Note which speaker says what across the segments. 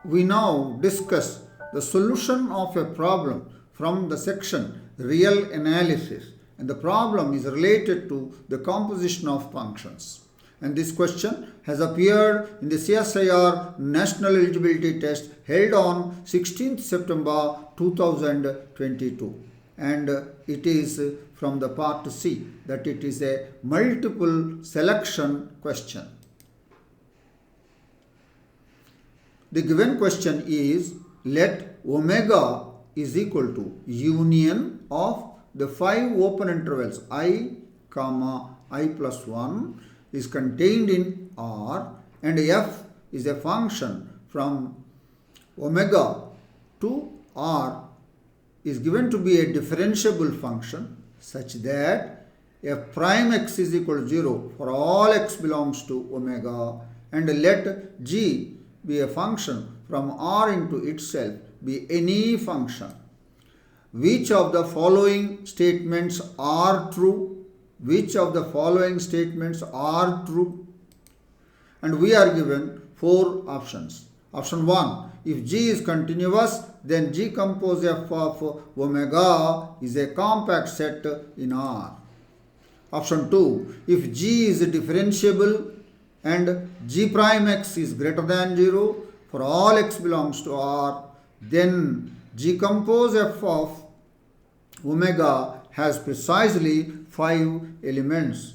Speaker 1: We now discuss the solution of a problem from the section Real Analysis, and the problem is related to the composition of functions. And this question has appeared in the CSIR National Eligibility Test held on 16th September 2022, and it is from the part C, that it is a multiple selection question. The given question is, let omega is equal to union of the 5 open intervals I, comma, I plus 1 is contained in R, and f is a function from omega to R is given to be a differentiable function such that f prime x is equal to 0 for all x belongs to omega, and let g be a function from R into itself be any function. Which of the following statements are true? Which of the following statements are true? And we are given 4 options. Option 1, if G is continuous, then G compose f of omega is a compact set in R. Option 2, if G is differentiable and G prime x is greater than 0 for all x belongs to R, then G compose f of omega has precisely 5 elements.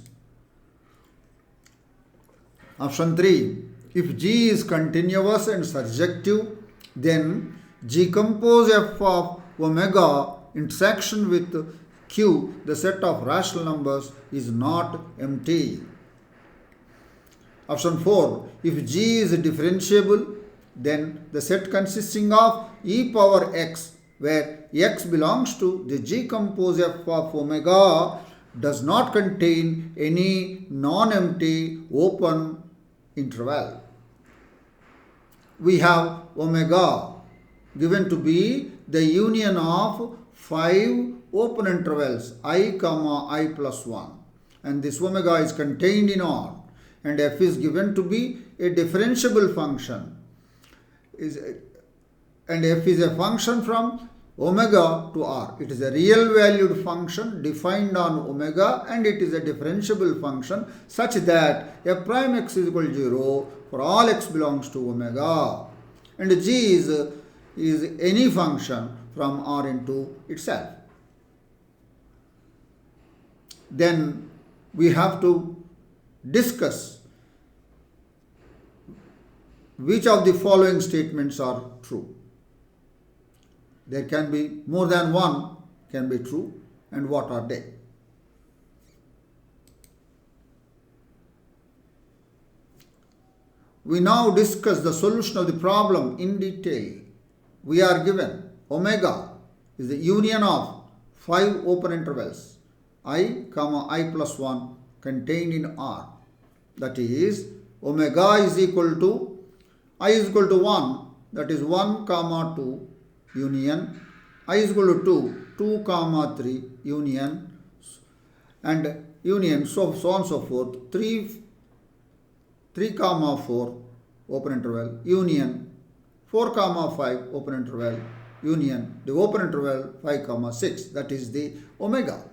Speaker 1: Option 3, if G is continuous and surjective, then G compose f of omega intersection with Q, the set of rational numbers, is not empty. Option 4, if G is differentiable, then the set consisting of e power x, where x belongs to the G compose f of omega, does not contain any non-empty open interval. We have omega given to be the union of 5 open intervals I, comma, I plus 1, and this omega is contained in R, and f is given to be a differentiable function, and f is a function from omega to R. It is a real valued function defined on omega, and it is a differentiable function such that f prime x is equal to 0 for all x belongs to omega, and G is any function from R into itself. Then we have to discuss which of the following statements are true. There can be more than one can be true, and what are they? We now discuss the solution of the problem in detail. We are given omega is the union of 5 open intervals I, comma, I plus 1 contained in R. That is, omega is equal to I is equal to 1, that is 1 comma 2 union, I is equal to 2 comma 3 union, and union so on and so forth, 3 comma 4 open interval union, 4 comma 5 open interval union, the open interval 5 comma 6, that is the omega.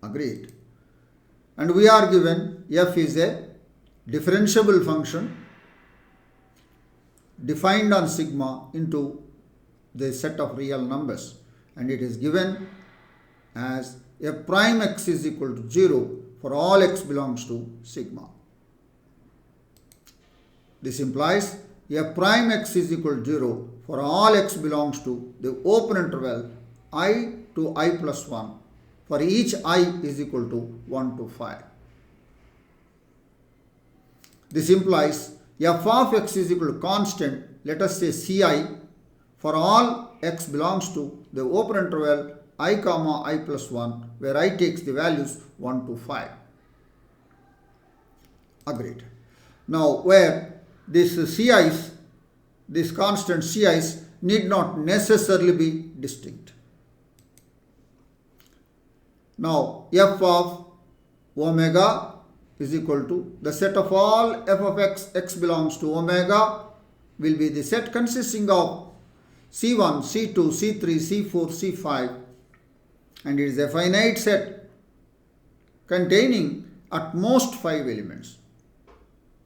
Speaker 1: Agreed. And we are given f is a differentiable function defined on sigma into the set of real numbers, and it is given as f prime x is equal to 0 for all x belongs to sigma. This implies f prime x is equal to 0 for all x belongs to the open interval I to I plus 1 for each I is equal to 1 to 5. This implies f of x is equal to constant, let us say Ci, for all x belongs to the open interval I comma I plus 1, where I takes the values 1 to 5. Agreed. Now, where this Ci's, this constant Ci's need not necessarily be distinct. Now, f of omega is equal to the set of all f of x, x belongs to omega, will be the set consisting of C1, C2, C3, C4, C5, and it is a finite set containing at most 5 elements,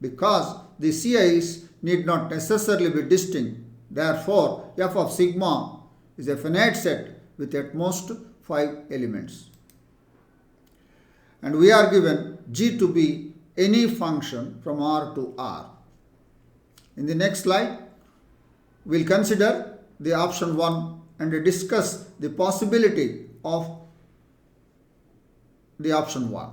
Speaker 1: because the CIs need not necessarily be distinct. Therefore, f of sigma is a finite set with at most 5 elements. And we are given G to be any function from R to R. In the next slide, we will consider the option 1 and discuss the possibility of the option 1.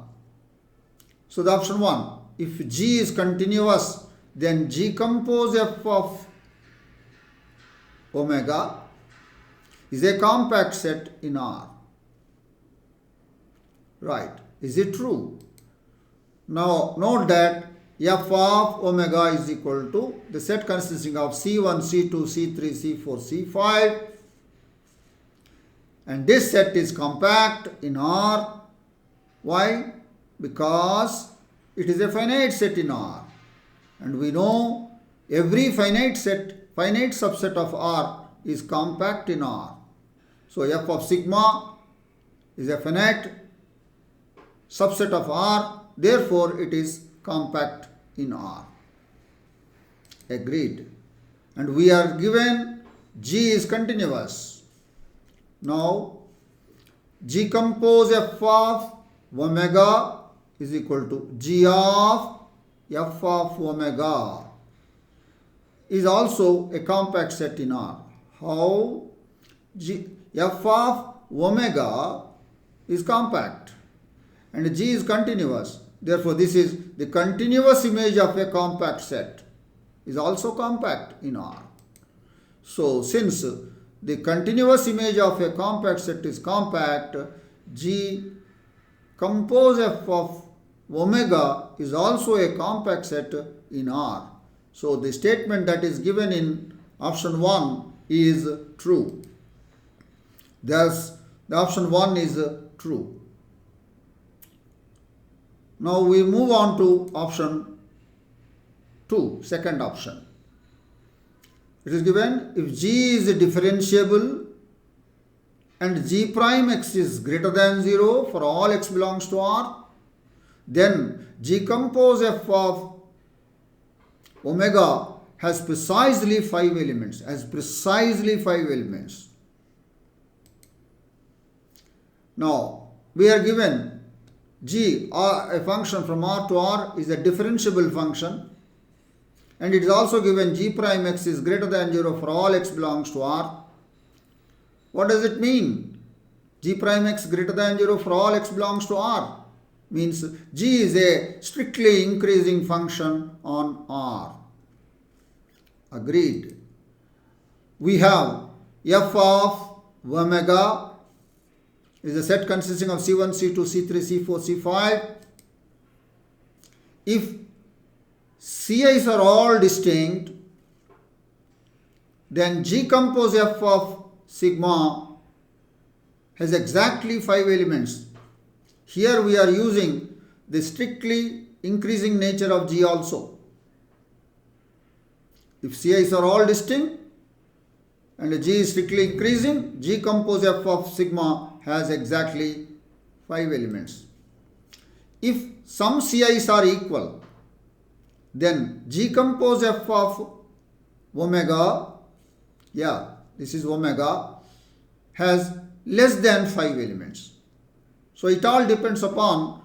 Speaker 1: So the option 1, if G is continuous, then G compose f of omega is a compact set in R. Right. Is it true? Now note that f of omega is equal to the set consisting of C1, C2, C3, C4, C5, and this set is compact in R. Why? Because it is a finite set in R, and we know every finite subset of R is compact in R. So f of sigma is a finite subset of R, therefore it is compact in R. Agreed. And we are given G is continuous. Now G compose f of omega is equal to G of f of omega is also a compact set in R. How? F of omega is compact and G is continuous. Therefore, this is the continuous image of a compact set is also compact in R. So, since the continuous image of a compact set is compact, G compose f of omega is also a compact set in R. So, the statement that is given in option 1 is true. Thus, the option 1 is true. Now we move on to option 2, second option. It is given if G is differentiable and G prime x is greater than 0 for all x belongs to R, then G compose f of omega has precisely 5 elements, Now, we are given G, a function from R to R, is a differentiable function, and it is also given G prime x is greater than 0 for all x belongs to R. What does it mean? G prime x greater than 0 for all x belongs to R means G is a strictly increasing function on R. Agreed. We have f of omega is a set consisting of C1, C2, C3, C4, C5. If CIs are all distinct, then G compose f of sigma has exactly 5 elements. Here we are using the strictly increasing nature of G also. If CIs are all distinct and G is strictly increasing, G compose f of sigma has exactly 5 elements. If some CIs are equal, then G compose f of omega, this is omega, has less than 5 elements. So it all depends upon,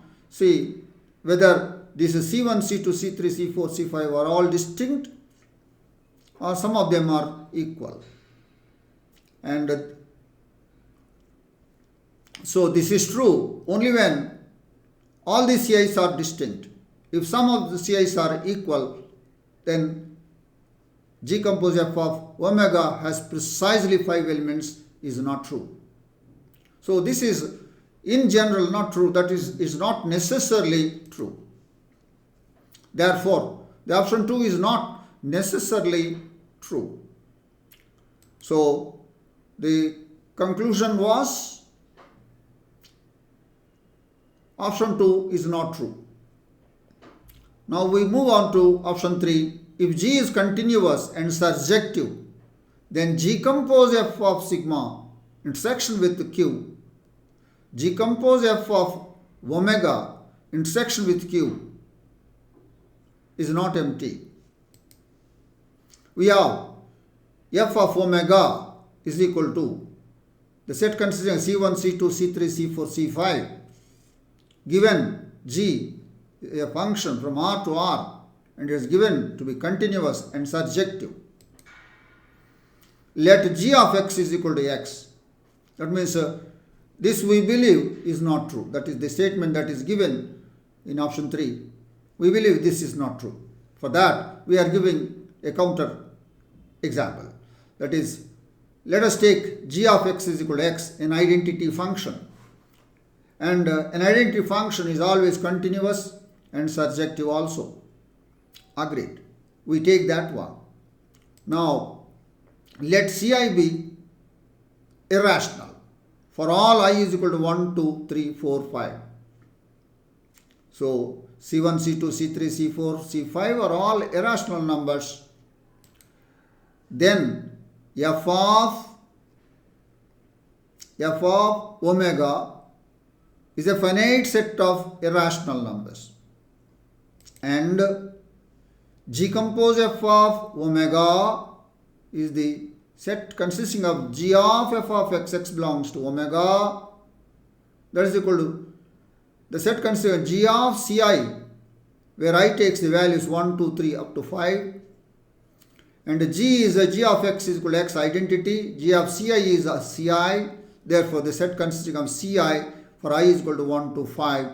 Speaker 1: whether this is C1, C2, C3, C4, C5 are all distinct or some of them are equal. And so this is true only when all the CIs are distinct. If some of the CIs are equal, then G compose f of omega has precisely 5 elements is not true. So this is in general not true, that is not necessarily true. Therefore, the option 2 is not necessarily true. So the conclusion was option 2 is not true. Now we move on to option 3. if G is continuous and surjective, then G compose F of sigma intersection with Q. G compose F of omega intersection with Q is not empty. We have F of omega is equal to the set consisting of C1, C2, C3, C4, C5. Given G, a function from R to R, and it is given to be continuous and surjective. Let G of x is equal to x. That means this we believe is not true. That is the statement that is given in option 3. We believe this is not true. For that, we are giving a counter example. That is, let us take G of x is equal to x, an identity function. And an identity function is always continuous and surjective also. Agreed. We take that one. Now, let Ci be irrational for all I is equal to 1, 2, 3, 4, 5. So, C1, C2, C3, C4, C5 are all irrational numbers. Then, F of omega is a finite set of irrational numbers. And G compose F of omega is the set consisting of G of F of x, x belongs to omega, that is equal to the set consisting of G of Ci, where I takes the values 1, 2, 3 up to 5. And G is a G of x is equal to x identity, G of Ci is a Ci, therefore the set consisting of Ci for I is equal to 1 to 5,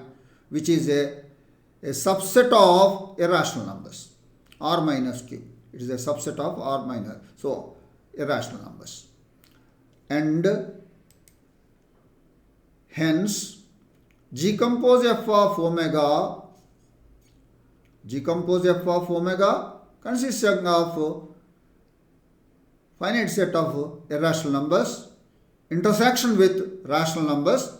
Speaker 1: which is a subset of irrational numbers, R minus Q. It is a subset of R minus, so irrational numbers. And hence, G compose F of omega consists of finite set of irrational numbers, intersection with rational numbers.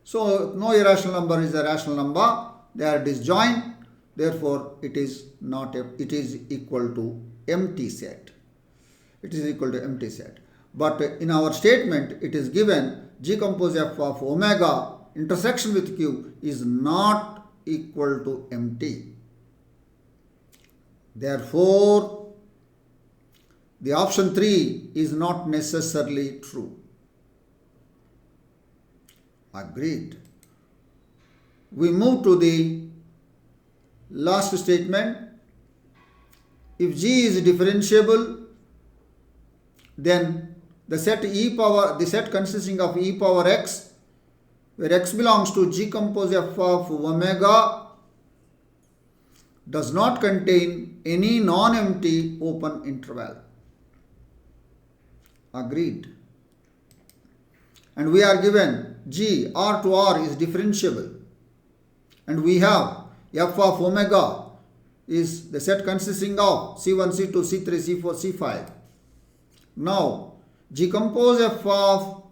Speaker 1: So, no irrational number is a rational number. They are disjoint. Therefore, it is equal to empty set. It is equal to empty set. But in our statement, it is given G compose F of omega intersection with Q is not equal to empty. Therefore, the option 3 is not necessarily true. Agreed. We move to the last statement. If G is differentiable, then the set consisting of e power x, where x belongs to G compose F of omega, does not contain any non-empty open interval. Agreed. And we are given G, R to R is differentiable. And we have F of omega is the set consisting of C1, C2, C3, C4, C5. Now, G compose F of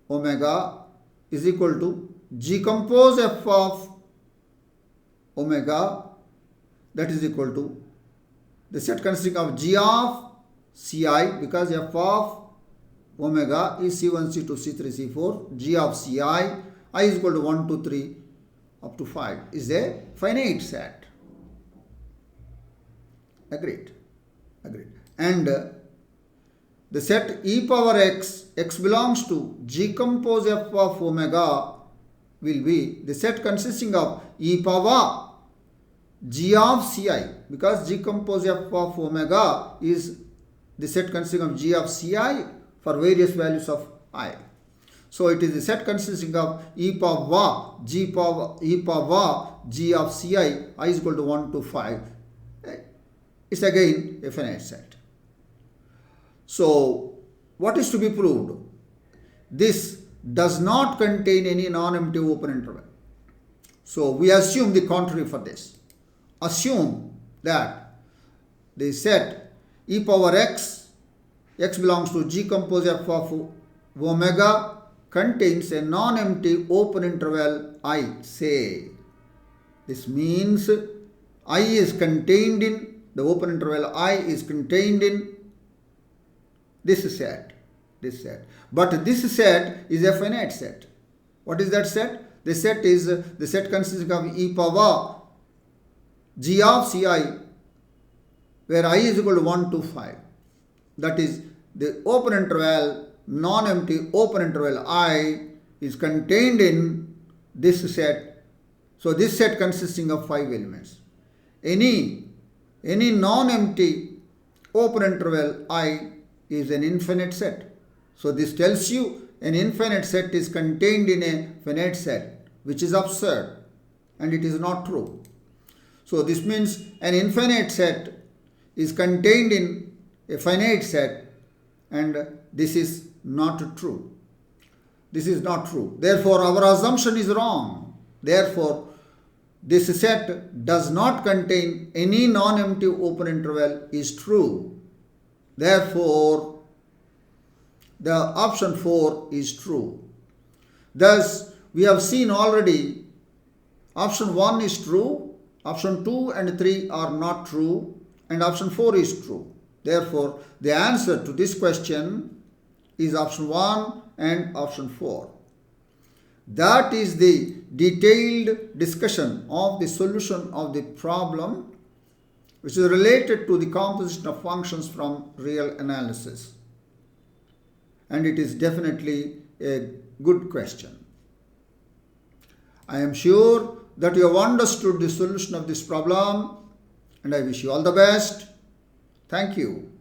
Speaker 1: omega is equal to G compose F of omega, that is equal to the set consisting of G of Ci, because F of omega is C1, C2, C3, C4, G of Ci, I is equal to 1, 2, 3 up to 5 is a finite set. Agreed. Agreed. And the set e power x, x belongs to G compose F of omega will be the set consisting of e power G of Ci, because G compose F of omega is the set consisting of G of Ci for various values of I. So it is the set consisting of e power G of Ci, I is equal to 1 to 5. It's again a finite set. So what is to be proved? This does not contain any non-empty open interval. So we assume the contrary for this. Assume that the set e power x, x belongs to G compose F of omega, contains a non-empty open interval I, say. This means I is contained in the open interval I is contained in this set. But this set is a finite set. What is that set? The set consisting of e power g of ci, where I is equal to 1 to 5. That is, the open interval, non-empty open interval I is contained in this set. So this set consisting of 5 elements. Any non-empty open interval I is an infinite set. So this tells you an infinite set is contained in a finite set, which is absurd and it is not true. So this means an infinite set is contained in a finite set, and this is not true. This is not true. Therefore, our assumption is wrong. Therefore, this set does not contain any non-empty open interval is true. Therefore, the option 4 is true. Thus, we have seen already option 1 is true, option 2 and 3 are not true, and option 4 is true. Therefore, the answer to this question is option 1 and option 4. That is the detailed discussion of the solution of the problem, which is related to the composition of functions from real analysis. And it is definitely a good question. I am sure that you have understood the solution of this problem, and I wish you all the best. Thank you.